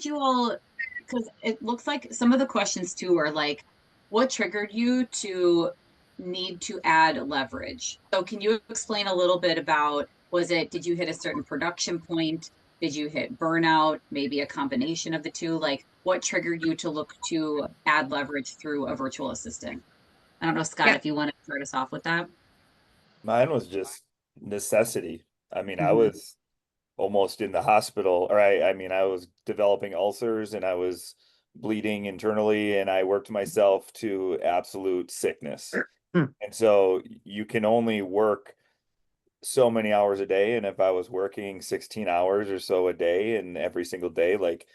you all, because it looks like some of the questions too are like, what triggered you to need to add leverage? So can you explain a little bit about, did you hit a certain production point? Did you hit burnout? Maybe a combination of the two? Like, what triggered you to look to add leverage through a virtual assistant? I don't know, Scott, if you want to start us off with that. Mine was just necessity. I mean, I was almost in the hospital, or I mean, I was developing ulcers and I was bleeding internally, and I worked myself to absolute sickness. Mm. And so you can only work so many hours a day. And if I was working 16 hours or so a day and every single day, like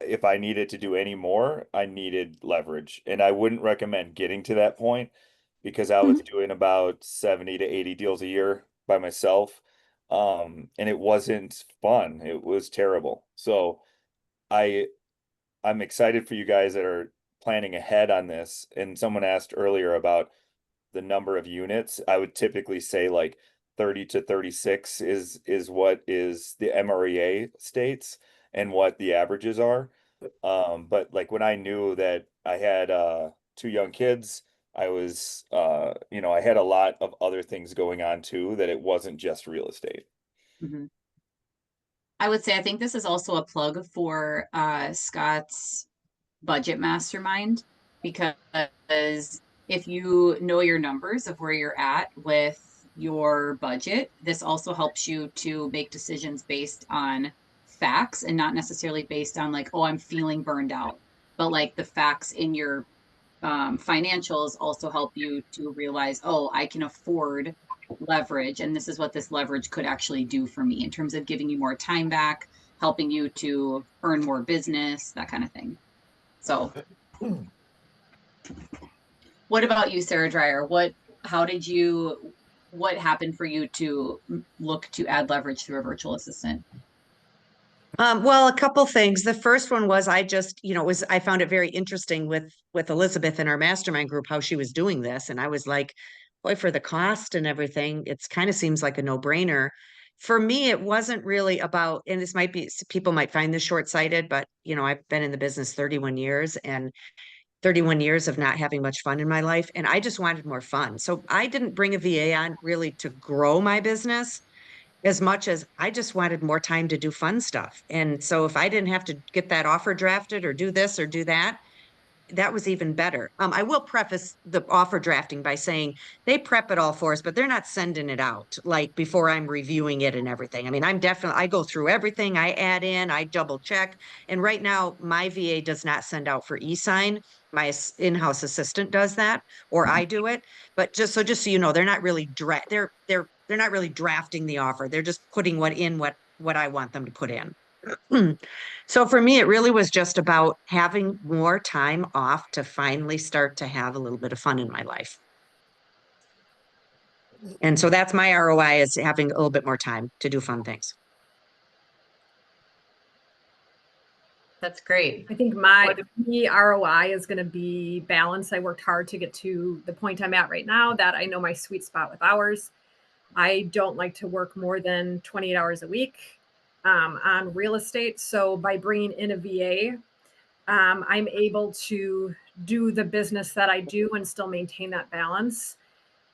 if I needed to do any more, I needed leverage. And I wouldn't recommend getting to that point because I was doing about 70 to 80 deals a year by myself. And it wasn't fun. It was terrible. So I I'm excited for you guys that are planning ahead on this. And someone asked earlier about the number of units. I would typically say like 30 to 36 is what is the MREA states and what the averages are. But like when I knew that I had two young kids, I was I had a lot of other things going on too, that it wasn't just real estate. Mhm. I would say I think this is also a plug for Scott's budget mastermind, because if you know your numbers of where you're at with your budget, this also helps you to make decisions based on facts and not necessarily based on like, oh, I'm feeling burned out, but like the facts in your financials also help you to realize, oh, I can afford leverage, and this is what this leverage could actually do for me in terms of giving you more time back, helping you to earn more business, that kind of thing. So what about you, Sarah Dreyer? What happened for you to look to add leverage through a virtual assistant? Well, a couple things. The first one was I found it very interesting with Elizabeth in our mastermind group how she was doing this, and I was like, boy, for the cost and everything, it's kind of seems like a no-brainer. For me, it wasn't really about, and this might be people might find this short-sighted, but I've been in the business 31 years and 31 years of not having much fun in my life, and I just wanted more fun. So I didn't bring a VA on really to grow my business as much as I just wanted more time to do fun stuff. And so if I didn't have to get that offer drafted or do this or do that, that was even better. I will preface the offer drafting by saying they prep it all for us, but they're not sending it out like before I'm reviewing it and everything. I mean, I go through everything, I add in, I double check. And right now, my VA does not send out for e-sign. My in-house assistant does that, or I do it. But just so you know, they're not really they're not really drafting the offer. They're just putting what I want them to put in. So for me, it really was just about having more time off to finally start to have a little bit of fun in my life. And so that's my ROI, is having a little bit more time to do fun things. That's great. I think my ROI is going to be balance. I worked hard to get to the point I'm at right now, that I know my sweet spot with hours. I don't like to work more than 28 hours a week on real estate. So by bringing in a VA, I'm able to do the business that I do and still maintain that balance.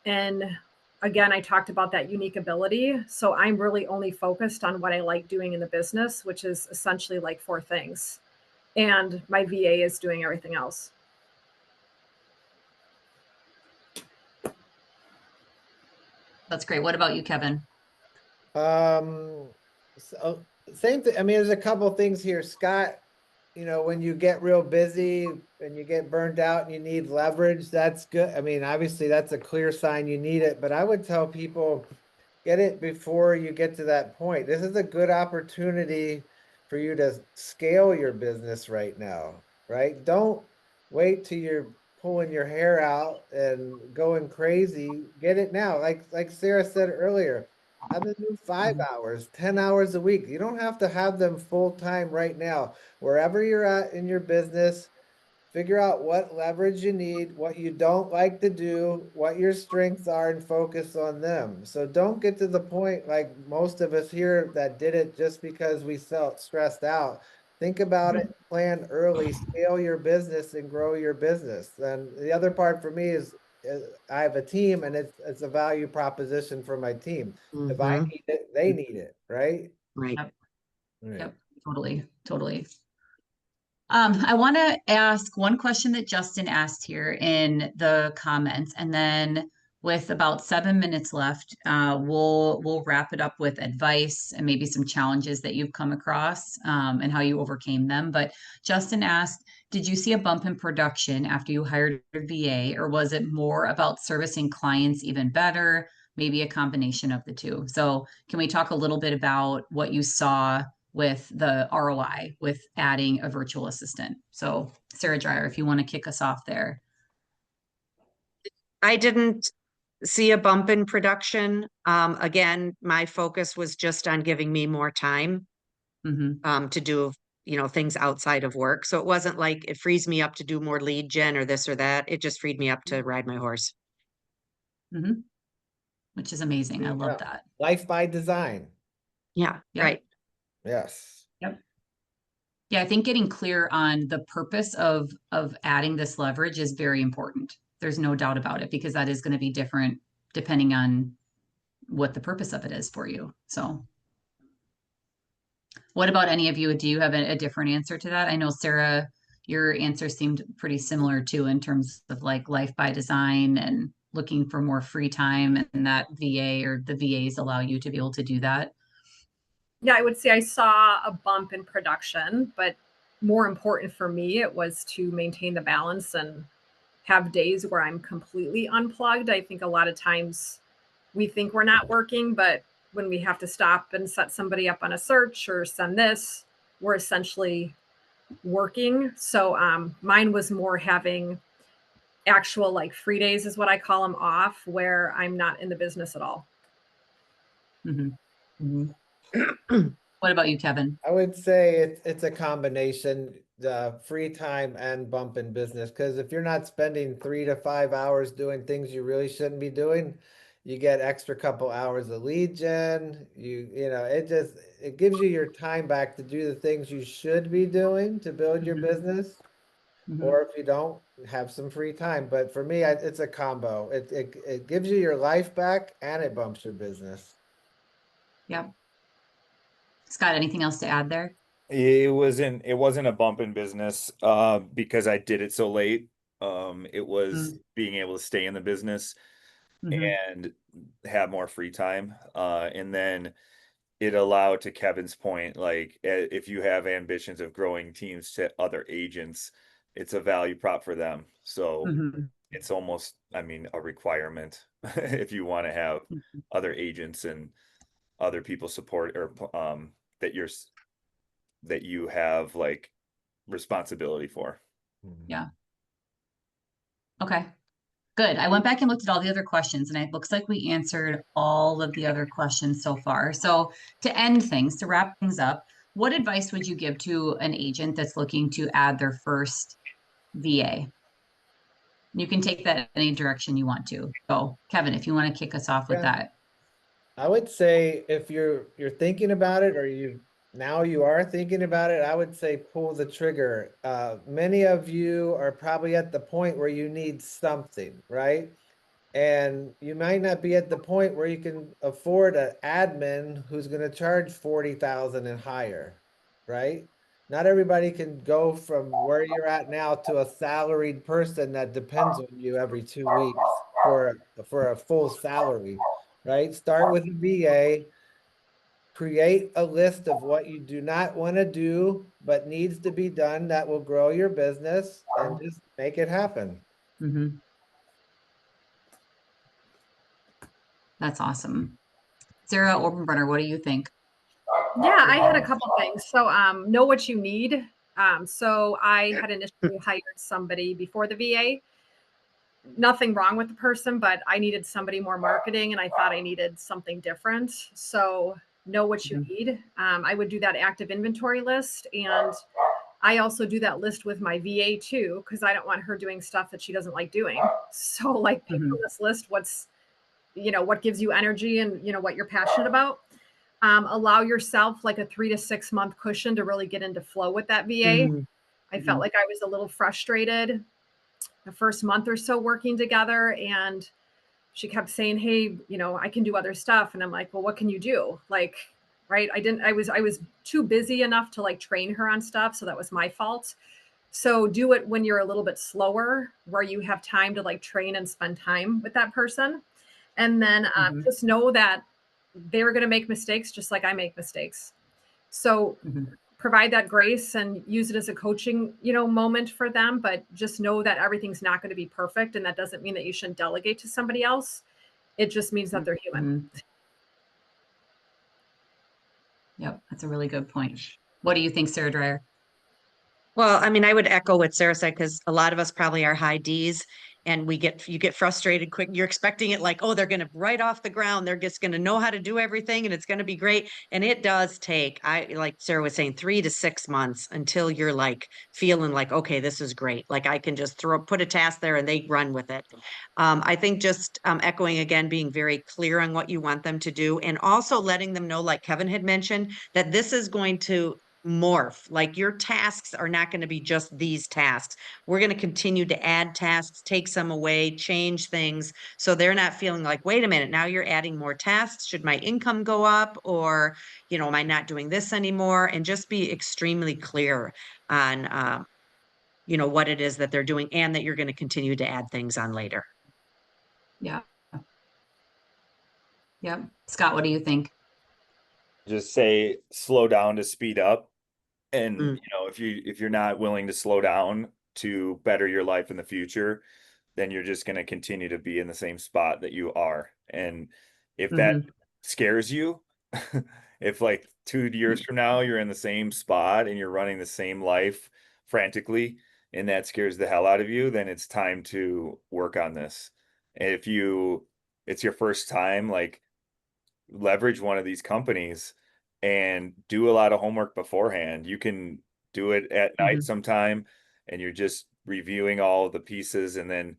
And again, I talked about that unique ability. So I'm really only focused on what I like doing in the business, which is essentially like 4 things. And my VA is doing everything else. That's great. What about you, Kevin? So same thing. I mean, there's a couple things here, Scott. When you get real busy and you get burned out and you need leverage, that's good. I mean, obviously that's a clear sign you need it, but I would tell people, get it before you get to that point. This is a good opportunity for you to scale your business right now, right? Don't wait till you're pulling your hair out and going crazy. Get it now. Like Sarah said earlier, have them do 5 hours, 10 hours a week. You don't have to have them full time right now. Wherever you're at in your business, figure out what leverage you need, what you don't like to do, what your strengths are, and focus on them. So don't get to the point like most of us here that did it just because we felt stressed out. Think about it, plan early, scale your business and grow your business. And the other part for me is I have a team, and it's a value proposition for my team. If I need it, they need it, right? Right. Yep. Right. Yep. Totally. I want to ask one question that Justin asked here in the comments, and then with about 7 minutes left, we'll wrap it up with advice and maybe some challenges that you've come across, and how you overcame them. But Justin asked, did you see a bump in production after you hired a VA, or was it more about servicing clients even better? Maybe a combination of the two. So can we talk a little bit about what you saw with the ROI with adding a virtual assistant? So Sara Dreyer, if you want to kick us off there. I didn't see a bump in production. Again, my focus was just on giving me more time to do, things outside of work. So it wasn't like it frees me up to do more lead gen or this or that. It just freed me up to ride my horse. Which is amazing. I love that. Life by design. Yeah, Yep. right. Yes. Yep. Yeah, I think getting clear on the purpose of adding this leverage is very important. There's no doubt about it, because that is going to be different depending on what the purpose of it is for you. So what about any of you? Do you have a different answer to that? I know, Sara, your answer seemed pretty similar too, in terms of like life by design and looking for more free time, and that VA or the VAs allow you to be able to do that. Yeah, I would say I saw a bump in production, but more important for me, it was to maintain the balance and have days where I'm completely unplugged. I think a lot of times we think we're not working, but when we have to stop and set somebody up on a search or send this, we're essentially working. So mine was more having actual like free days, is what I call them, off, where I'm not in the business at all. What about you, Kevin? I would say it's a combination, the free time and bump in business. Because if you're not spending 3 to 5 hours doing things you really shouldn't be doing, you get extra couple hours of lead gen. It gives you your time back to do the things you should be doing to build your business. Or if you don't, have some free time. But for me, it's a combo. It gives you your life back and it bumps your business. Yep. Scott, anything else to add there? It wasn't a bump in business because I did it so late. It was being able to stay in the business and have more free time. And then it allowed, to Kevin's point, like if you have ambitions of growing teams to other agents, it's a value prop for them. So it's almost, I mean, a requirement if you want to have other agents and other people support, or that you have like responsibility for. Yeah. Okay, good. I went back and looked at all the other questions, and it looks like we answered all of the other questions so far. So to end things, to wrap things up, what advice would you give to an agent that's looking to add their first VA? You can take that any direction you want to. So Kevin, if you want to kick us off with that. I would say if you're thinking about it, or you are thinking about it, I would say pull the trigger. Many of you are probably at the point where you need something, right? And you might not be at the point where you can afford an admin who's going to charge 40,000 and higher, right? Not everybody can go from where you're at now to a salaried person that depends on you every 2 weeks for a full salary, right? Start with a VA. Create a list of what you do not want to do, but needs to be done that will grow your business, and just make it happen. That's awesome. Sara Oberbrunner, what do you think? Yeah, I had a couple things. So know what you need. So I had initially hired somebody before the VA. Nothing wrong with the person, but I needed somebody more marketing, and I thought I needed something different. So know what you need. I would do that active inventory list, and I also do that list with my VA too, because I don't want her doing stuff that she doesn't like doing. So like pick on this list what gives you energy and what you're passionate about. Allow yourself like a 3 to 6 month cushion to really get into flow with that VA. I felt like I was a little frustrated the first month or so working together, and she kept saying, hey, I can do other stuff. And I'm like, well, what can you do? Like, right. I was too busy enough to like train her on stuff. So that was my fault. So do it when you're a little bit slower, where you have time to like train and spend time with that person. And then Mhm. just know that they're going to make mistakes just like I make mistakes. So Mhm. provide that grace and use it as a coaching, moment for them, but just know that everything's not going to be perfect. And that doesn't mean that you shouldn't delegate to somebody else. It just means that they're human. Mhm. Yep, that's a really good point. What do you think, Sarah Dreyer? Well, I mean, I would echo what Sarah said because a lot of us probably are high Ds and you get frustrated quick. You're expecting it like, oh, they're going to right off the ground. They're just going to know how to do everything and it's going to be great. And it does take, like Sarah was saying, 3 to 6 months until you're like feeling like, okay, this is great. Like I can just put a task there and they run with it. I think just echoing again, being very clear on what you want them to do and also letting them know, like Kevin had mentioned, that this is going to morph. Like your tasks are not going to be just these tasks. We're going to continue to add tasks, take some away, change things. So they're not feeling like, wait a minute, now you're adding more tasks. Should my income go up? Or, am I not doing this anymore? And just be extremely clear on, what it is that they're doing and that you're going to continue to add things on later. Yeah. Yep. Scott, what do you think? Just say slow down to speed up. And Mm. if you're not willing to slow down to better your life in the future, then you're just going to continue to be in the same spot that you are. And if that Mhm. scares you, if like 2 years from now you're in the same spot and you're running the same life frantically, and that scares the hell out of you, then it's time to work on this. And if it's your first time, like leverage one of these companies and do a lot of homework beforehand. You can do it at night Mhm. sometime and you're just reviewing all of the pieces, and then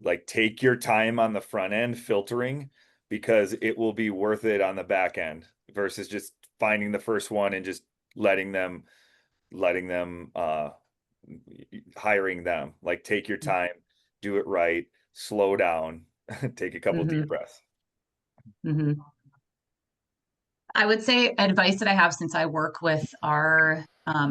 like take your time on the front end filtering, because it will be worth it on the back end versus just finding the first one and just letting them hiring them. Like take your time, do it right, slow down, take a couple deep Mhm. breaths. Mhm. I would say advice that I have since I work with our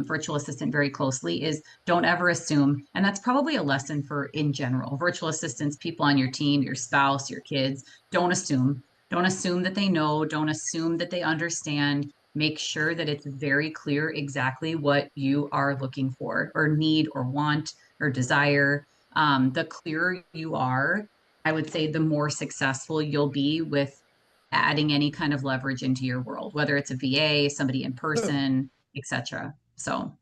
virtual assistant very closely is don't ever assume. And that's probably a lesson for in general. Virtual assistants, people on your team, your spouse, your kids, don't assume. Don't assume that they know. Don't assume that they understand. Make sure that it's very clear exactly what you are looking for or need or want or desire. The clearer you are, I would say the more successful you'll be with adding any kind of leverage into your world, whether it's a VA, somebody in person, etc. So,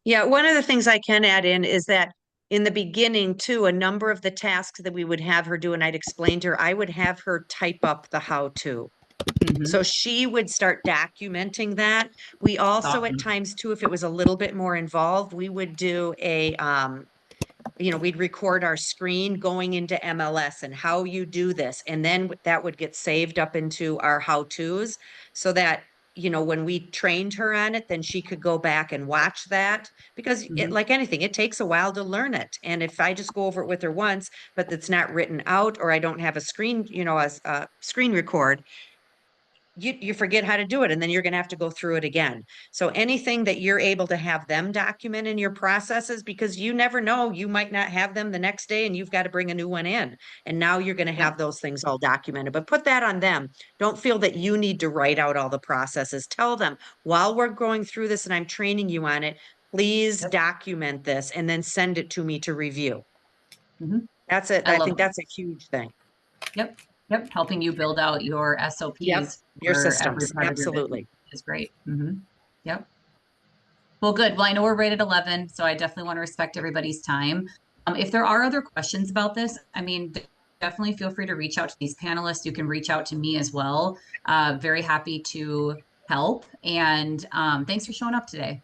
Yeah, one of the things I can add in is that in the beginning, too, a number of the tasks that we would have her do, and I'd explain to her, I would have her type up the how to. So mhm, she would start documenting that. We that's also, at awesome. times, too, if it was a little bit more involved, we would do we'd record our screen going into MLS and how you do this. And then that would get saved up into our how-tos so that, when we trained her on it, then she could go back and watch that because Mhm, like anything, it takes a while to learn it. And if I just go over it with her once, but it's not written out or I don't have a screen, a screen record, you forget how to do it and then you're going to have to go through it again. So anything that you're able to have them document in your processes, because you never know, you might not have them the next day and you've got to bring a new one in. And now you're going to yep, have those things all documented, but put that on them. Don't feel that you need to write out all the processes. Tell them while we're going through this and I'm training you on it, please yep, document this and then send it to me to review. mhm. That's it. I I love think that. that's a huge thing. Yep, yep. Helping you build out your Yep. SOPs Your for every systems. part of your business Absolutely. is great. Yep. Well, good. Well, I know we're right at 11, so I definitely want to respect everybody's time. If there are other questions about this, I mean, definitely feel free to reach out to these panelists. You can reach out to me as well. Very happy to help. And thanks for showing up today.